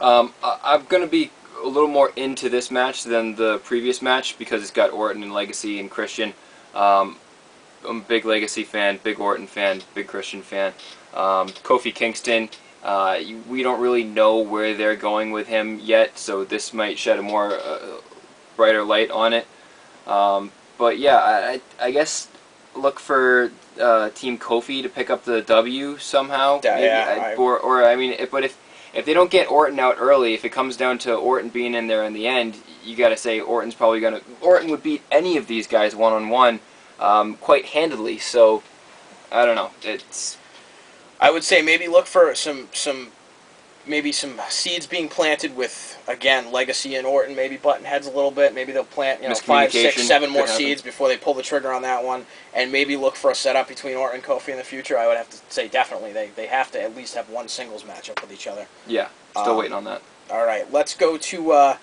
I'm going to be a little more into this match than the previous match because it's got Orton and Legacy and Christian. I'm a big Legacy fan, big Orton fan, big Christian fan. Kofi Kingston, we don't really know where they're going with him yet, so this might shed a more brighter light on it. But yeah, I guess look for Team Kofi to pick up the W somehow. Yeah, maybe. yeah, Or I mean, if they don't get Orton out early, if it comes down to Orton being in there in the end, you got to say Orton would beat any of these guys one-on-one quite handily. So I don't know. I would say maybe look for some seeds being planted with, again, Legacy and Orton maybe butting heads a little bit. Maybe they'll plant 5, 6, 7 more seeds before they pull the trigger on that one, and maybe look for a setup between Orton and Kofi in the future. I would have to say definitely they have to at least have one singles matchup with each other. Yeah, still waiting on that. All right, let's go to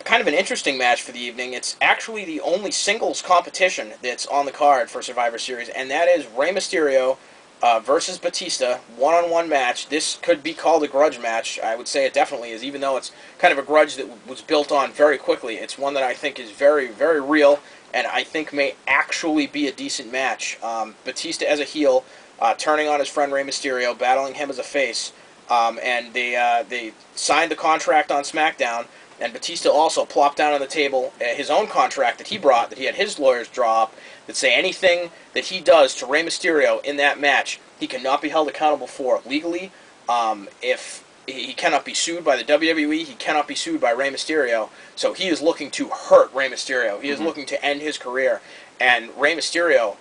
kind of an interesting match for the evening. It's actually the only singles competition that's on the card for Survivor Series, and that is Rey Mysterio versus Batista, one-on-one match. This could be called a grudge match. I would say it definitely is, even though it's kind of a grudge that was built on very quickly. It's one that I think is very, very real, and I think may actually be a decent match. Batista as a heel, turning on his friend Rey Mysterio, battling him as a face, and they signed the contract on SmackDown, and Batista also plopped down on the table his own contract that he brought, that he had his lawyers draw up, that say anything that he does to Rey Mysterio in that match, he cannot be held accountable for legally. If he cannot be sued by the WWE, he cannot be sued by Rey Mysterio. So he is looking to hurt Rey Mysterio. He is looking to end his career. And Rey Mysterio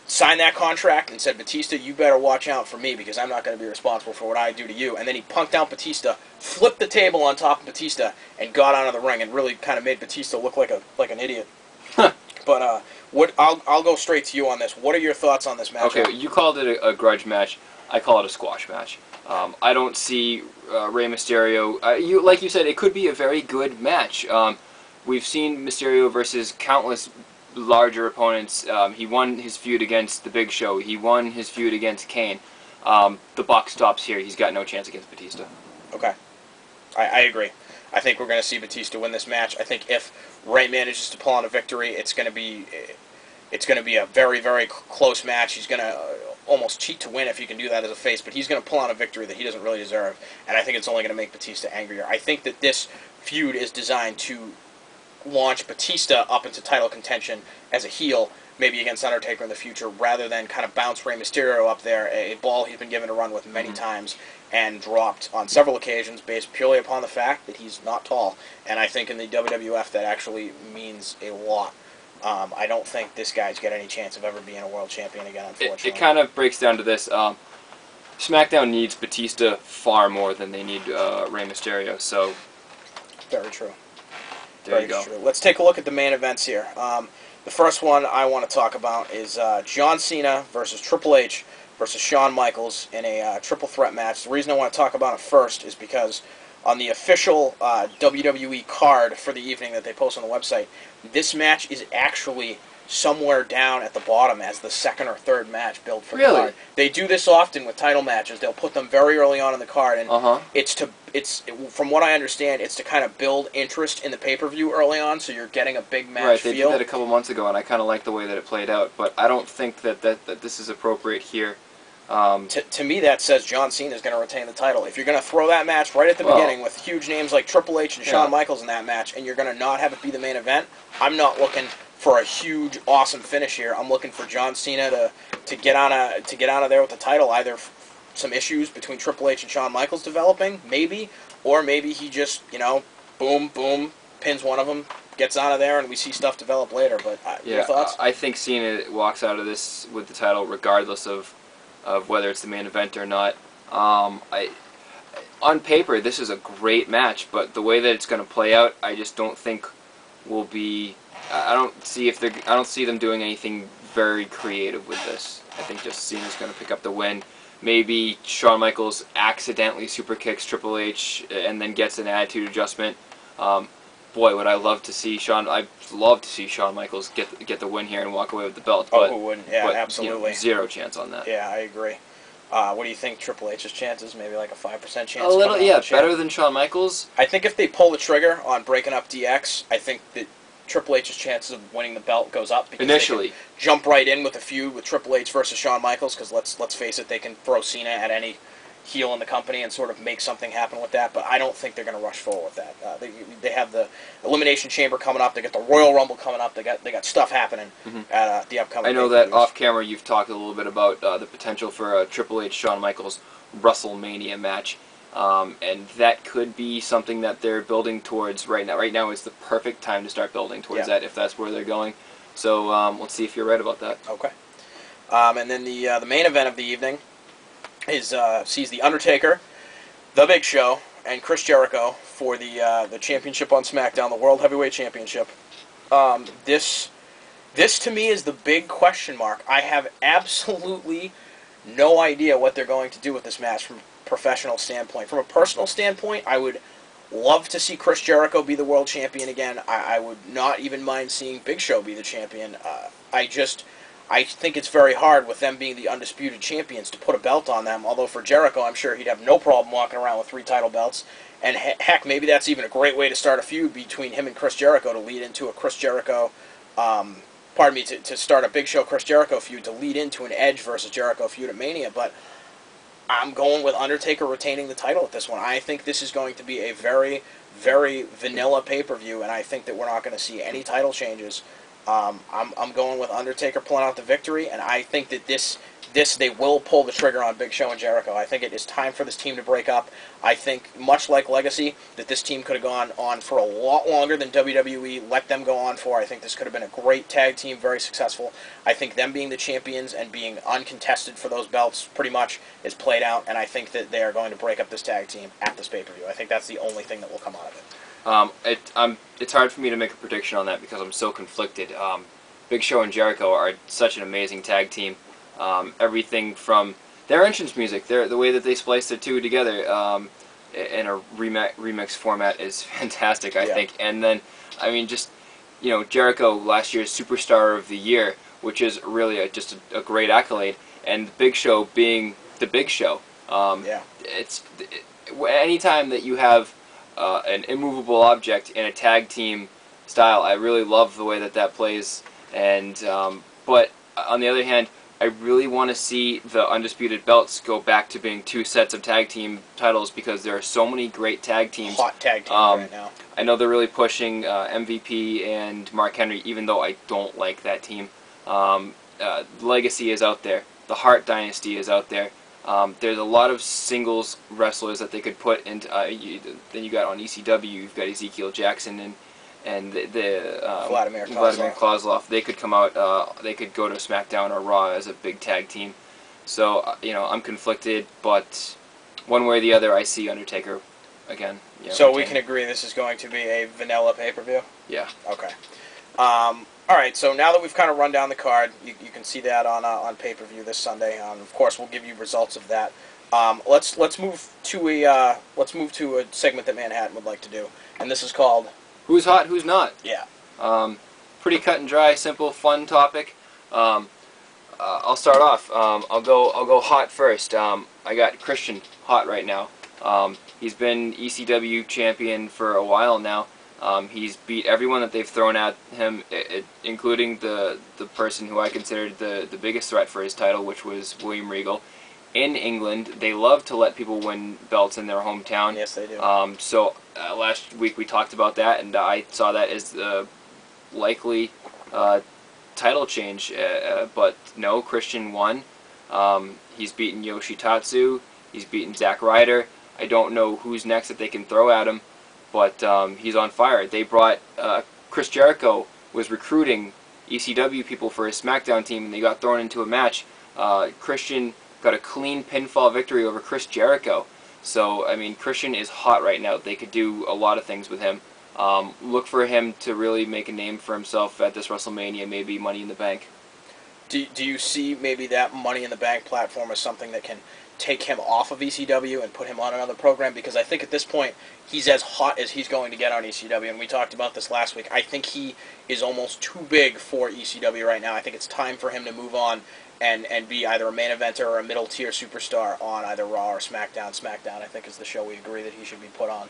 signed that contract and said, Batista, you better watch out for me because I'm not going to be responsible for what I do to you. And then he punked out Batista, flipped the table on top of Batista, and got out of the ring and really kind of made Batista look like an idiot. But I'll go straight to you on this. What are your thoughts on this match? Okay, you called it a grudge match. I call it a squash match. I don't see Rey Mysterio. Like you said, it could be a very good match. We've seen Mysterio versus countless larger opponents. He won his feud against The Big Show. He won his feud against Kane. The buck stops here. He's got no chance against Batista. Okay. I agree. I think we're going to see Batista win this match. I think if Rey manages to pull on a victory, it's going to be a very, very close match. He's going to almost cheat to win if he can do that as a face, but he's going to pull on a victory that he doesn't really deserve, and I think it's only going to make Batista angrier. I think that this feud is designed to launch Batista up into title contention as a heel, maybe against Undertaker in the future, rather than kind of bounce Rey Mysterio up there, a ball he's been given to run with many times and dropped on several occasions based purely upon the fact that he's not tall. And I think in the WWF that actually means a lot. I don't think this guy's got any chance of ever being a world champion again, unfortunately. It kind of breaks down to this. SmackDown needs Batista far more than they need Rey Mysterio, so... Very true. There you go. True. Let's take a look at the main events here. The first one I want to talk about is John Cena versus Triple H versus Shawn Michaels in a triple threat match. The reason I want to talk about it first is because on the official WWE card for the evening that they post on the website, this match is actually somewhere down at the bottom as the second or third match built for the card. They do this often with title matches. They'll put them very early on in the card, and it's from what I understand, it's to kind of build interest in the pay-per-view early on, so you're getting a big match feel. Right, they did that a couple months ago, and I kind of like the way that it played out, but I don't think that this is appropriate here. To me, that says John Cena is going to retain the title. If you're going to throw that match right at the beginning with huge names like Triple H and Shawn Michaels in that match, and you're going to not have it be the main event, I'm not looking for a huge, awesome finish here. I'm looking for John Cena to get out of there with the title. Either some issues between Triple H and Shawn Michaels developing, maybe, or maybe he just boom, boom, pins one of them, gets out of there, and we see stuff develop later. But your thoughts? I think Cena walks out of this with the title regardless of whether it's the main event or not. On paper, this is a great match, but the way that it's going to play out, I just don't think will be. I don't see them doing anything very creative with this. I think just Cena's going to pick up the win. Maybe Shawn Michaels accidentally super kicks Triple H and then gets an attitude adjustment. Boy, would I love to see Shawn. I'd love to see Shawn Michaels get the win here and walk away with the belt. Who wouldn't? Yeah, but, absolutely. Zero chance on that. Yeah, I agree. What do you think Triple H's chances? Maybe like a 5% chance? A little, coming yeah, out this year? better than Shawn Michaels. I think if they pull the trigger on breaking up DX, I think that Triple H's chances of winning the belt goes up because Initially. they can jump right in with a feud with Triple H versus Shawn Michaels. Because let's face it, they can throw Cena at any heel in the company and sort of make something happen with that. But I don't think they're going to rush forward with that. They have the Elimination Chamber coming up. They got the Royal Rumble coming up. They got stuff happening at the upcoming. I know that pay-per-views. off camera you've talked a little bit about the potential for a Triple H Shawn Michaels WrestleMania match. And that could be something that they're building towards right now. Right now is the perfect time to start building towards that if that's where they're going. So let's see if you're right about that. Okay. And then the main event of the evening is sees the Undertaker, The Big Show, and Chris Jericho for the championship on SmackDown, the World Heavyweight Championship. This to me is the big question mark. I have absolutely no idea what they're going to do with this match from a professional standpoint. From a personal standpoint, I would love to see Chris Jericho be the world champion again. I would not even mind seeing Big Show be the champion. I think it's very hard with them being the undisputed champions to put a belt on them, although for Jericho, I'm sure he'd have no problem walking around with 3 title belts. And heck, maybe that's even a great way to start a feud between him and Chris Jericho to lead into a Chris Jericho, to start a Big Show Chris Jericho feud to lead into an Edge versus Jericho feud at Mania. But I'm going with Undertaker retaining the title at this one. I think this is going to be a very, very vanilla pay-per-view, and I think that we're not going to see any title changes. I'm going with Undertaker pulling out the victory, and I think that this they will pull the trigger on Big Show and Jericho. I think it is time for this team to break up. I think, much like Legacy, that this team could have gone on for a lot longer than WWE let them go on for. I think this could have been a great tag team, very successful. I think them being the champions and being uncontested for those belts pretty much is played out, and I think that they are going to break up this tag team at this pay-per-view. I think that's the only thing that will come out of it. It's hard for me to make a prediction on that because I'm so conflicted. Big Show and Jericho are such an amazing tag team. Everything from their entrance music, the way that they splice the two together in a remix format is fantastic, I think. And then, I mean, just, Jericho last year's Superstar of the Year, which is really just a great accolade, and the Big Show being the Big Show. Anytime that you have an immovable object in a tag team style, I really love the way that plays. And but on the other hand, I really want to see the Undisputed Belts go back to being 2 sets of tag team titles because there are so many great tag teams. Hot tag teams right now. I know they're really pushing MVP and Mark Henry, even though I don't like that team. Legacy is out there. The Hart Dynasty is out there. There's a lot of singles wrestlers that they could put into. Then you got on ECW, you've got Ezekiel Jackson and Vladimir Kozlov. They could come out. They could go to SmackDown or Raw as a big tag team. So I'm conflicted, but one way or the other, I see Undertaker again. So we can agree this is going to be a vanilla pay-per-view? Yeah. Okay. All right, so now that we've kind of run down the card, you can see that on pay-per-view this Sunday. Of course, we'll give you results of that. Let's move to a segment that Manhattan would like to do, and this is called Who's Hot, Who's Not? Yeah. Pretty cut and dry, simple, fun topic. I'll start off. I'll go hot first. I got Christian hot right now. He's been ECW champion for a while now. He's beat everyone that they've thrown at him, including the person who I considered the biggest threat for his title, which was William Regal. In England, they love to let people win belts in their hometown. Yes, they do. So last week we talked about that, and I saw that as the likely title change. But no, Christian won. He's beaten Yoshitatsu. He's beaten Zack Ryder. I don't know who's next that they can throw at him, but he's on fire. They brought Chris Jericho was recruiting ECW people for his SmackDown team, and they got thrown into a match. Christian got a clean pinfall victory over Chris Jericho. So, I mean, Christian is hot right now. They could do a lot of things with him. Look for him to really make a name for himself at this WrestleMania, maybe Money in the Bank. Do you see maybe that Money in the Bank platform as something that can take him off of ECW and put him on another program? Because I think at this point, he's as hot as he's going to get on ECW, and we talked about this last week. I think he is almost too big for ECW right now. I think it's time for him to move on and be either a main eventer or a middle tier superstar on either Raw or SmackDown. SmackDown, I think, is the show we agree that he should be put on.